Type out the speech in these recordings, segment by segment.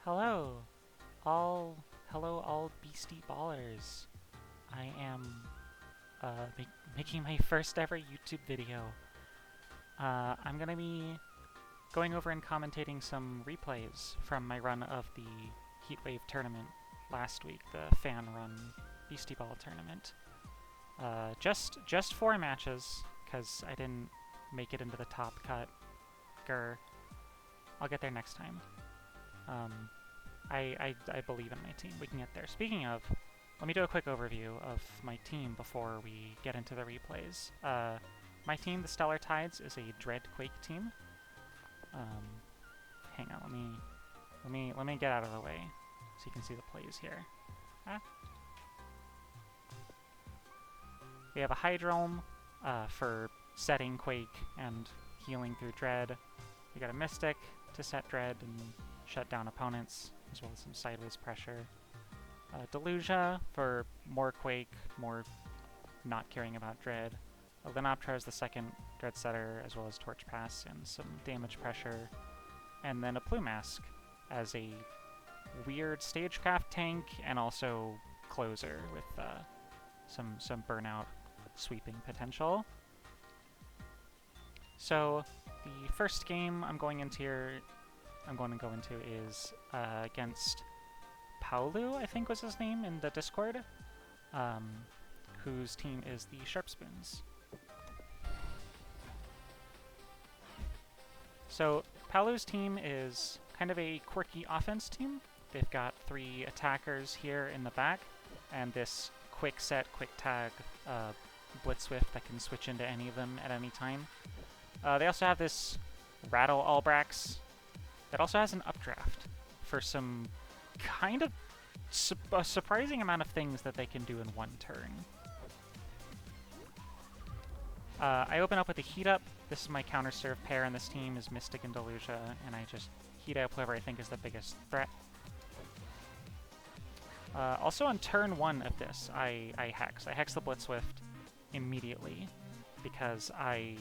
Hello, all hello all Beastieballers. I am making my first ever YouTube video. I'm gonna be going over and commentating some replays from my run of the Heatwave tournament last week, the fan-run Beastieball tournament. Just 4 matches, because I didn't make it into the top cut. Grr. I'll get there next time. I believe in my team. We can get there. Speaking of, let me do a quick overview of my team before we get into the replays. My team, the Stellar Tides, is a Dread Quake team. Hang on, let me get out of the way so you can see the plays here. We have a Hydrome for setting Quake and healing through Dread. We got a Mystic to set Dread and shut down opponents, as well as some sideways pressure. Delusia for more Quake, more not caring about Dread. Linoptra is the second Dread setter, as well as Torch Pass and some damage pressure. And then a Plumask as a weird Stagecraft tank and also closer with some burnout sweeping potential. So the first game I'm going to go into is against Paulu, I think was his name in the Discord, whose team is the Sharp Spoons. So Paulu's team is kind of a quirky offense team. They've got 3 attackers here in the back, and this quick set, quick tag Blitzswift that can switch into any of them at any time. They also have this Rattle Albrax that also has an updraft for some kind of a surprising amount of things that they can do in one turn. I open up with a Heat Up. This is my counter serve pair, and this team is Mystic and Delusia, and I just heat up whoever I think is the biggest threat. Also on turn 1 of this, I hex. I hex the Blitzswift immediately because I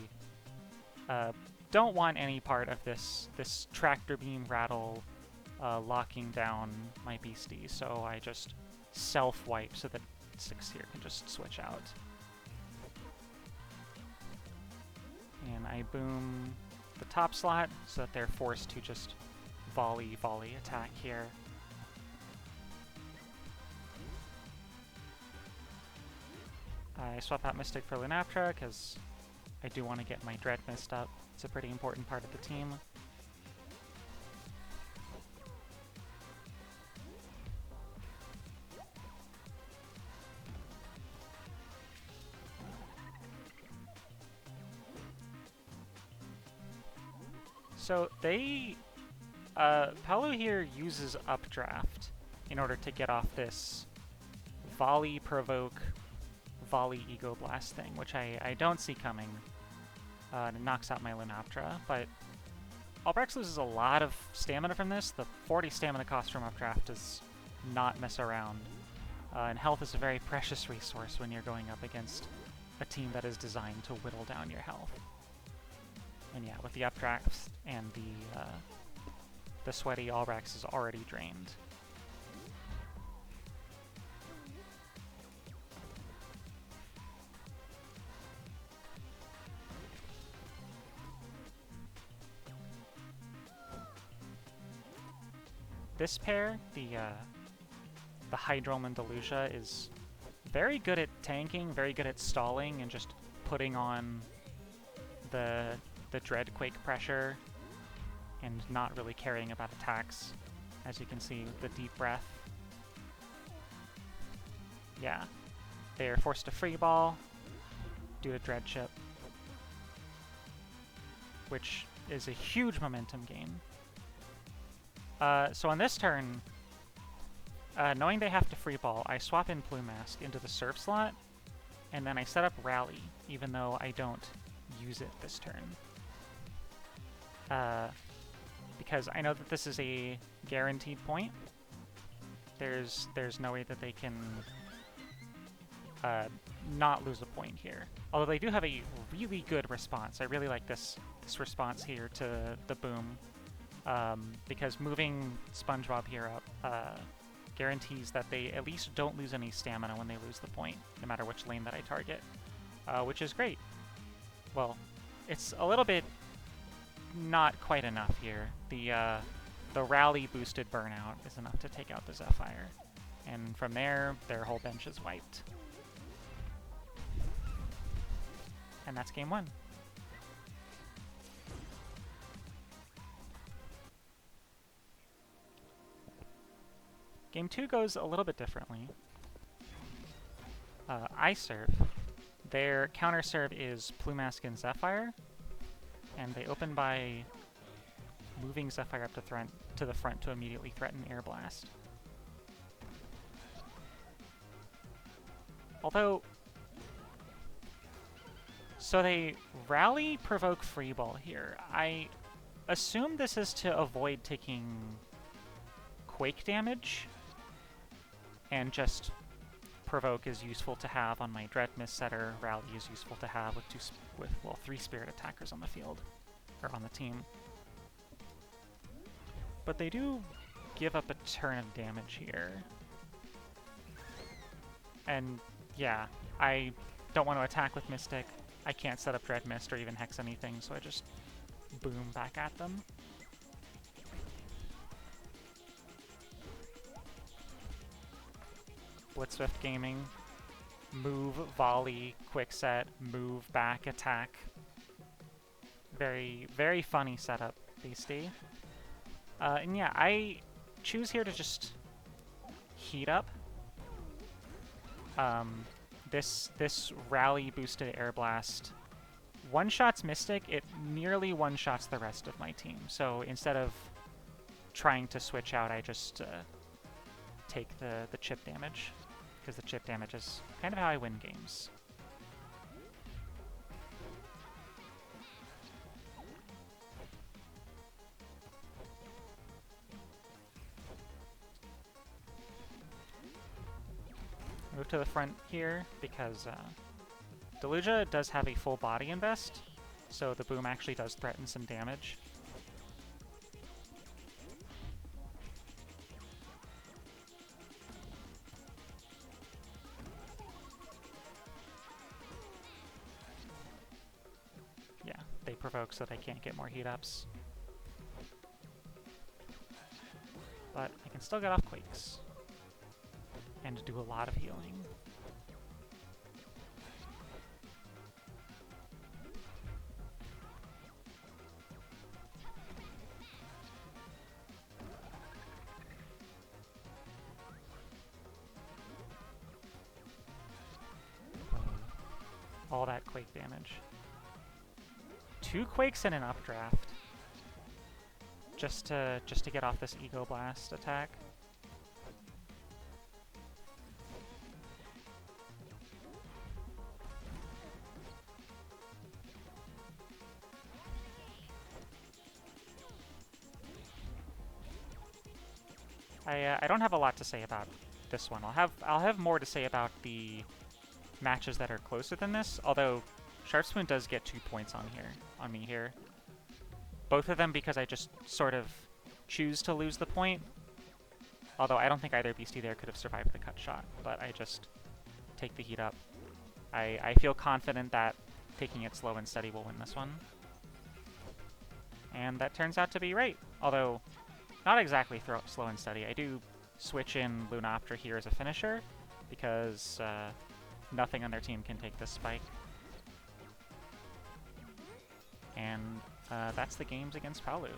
don't want any part of this tractor beam rattle locking down my beastie, so I just self-wipe so that 6 here can just switch out. And I boom the top slot so that they're forced to just volley attack here. I swap out Mystic for Lunaptra because I do want to get my Dread Mist up. It's a pretty important part of the team. So Paolo here uses Updraft in order to get off this Volley Provoke, Volley Ego Blast thing, which I don't see coming. And it knocks out my Lunaptra, but Albrax loses a lot of stamina from this. The 40 stamina cost from Updraft does not mess around. And health is a very precious resource when you're going up against a team that is designed to whittle down your health. And yeah, with the Updraft and the sweaty Albrax is already drained. This pair, the Hydrome and Delusia, is very good at tanking, very good at stalling, and just putting on the Dread Quake pressure and not really caring about attacks. As you can see, the deep breath. Yeah, they are forced to free ball due to Dread Chip, which is a huge momentum gain. So on this turn, knowing they have to free ball, I swap in Plumask into the Surf slot, and then I set up Rally, even though I don't use it this turn. Because I know that this is a guaranteed point. There's no way that they can not lose a point here. Although they do have a really good response. I really like this response here to the boom. because moving SpongeBob here up guarantees that they at least don't lose any stamina when they lose the point, no matter which lane that I target, which is great. Well, it's a little bit not quite enough here. The rally boosted burnout is enough to take out the Zephyr, and from there, their whole bench is wiped. And that's game 1. Game 2 goes a little bit differently. I serve. Their counter serve is Plumask and Zephyr, and they open by moving Zephyr up to the front to immediately threaten Air Blast. Although, so they rally provoke free ball here. I assume this is to avoid taking quake damage, and just provoke is useful to have on my Dread Mist setter. Rally is useful to have with 3 spirit attackers on the field, or on the team. But they do give up a turn of damage here. And yeah, I don't want to attack with Mystic. I can't set up Dread Mist or even Hex anything, so I just boom back at them. Blitz Swift Gaming, move, volley, quick set, move, back, attack. Very, very funny setup, Beastie. And yeah, I choose here to just heat up. This rally boosted Air Blast one-shots Mystic, it nearly one-shots the rest of my team. So instead of trying to switch out, I just take the chip damage, because the chip damage is kind of how I win games. Move to the front here because Deluja does have a full body invest, so the boom actually does threaten some damage. Yeah, they provoke so they can't get more heat ups. But I can still get off Quakes and do a lot of healing. All that Quake damage. 2 Quakes and an Updraft. Just to get off this Ego Blast attack. I don't have a lot to say about this one. I'll have more to say about the matches that are closer than this, although Sharpspoon does get 2 points on me here. Both of them because I just sort of choose to lose the point. Although I don't think either Beastie there could have survived the cut shot, but I just take the heat up. I feel confident that taking it slow and steady will win this one. And that turns out to be right. Although, not exactly slow and steady. I do switch in Lunoptra here as a finisher, because nothing on their team can take this spike. And that's the games against Palu.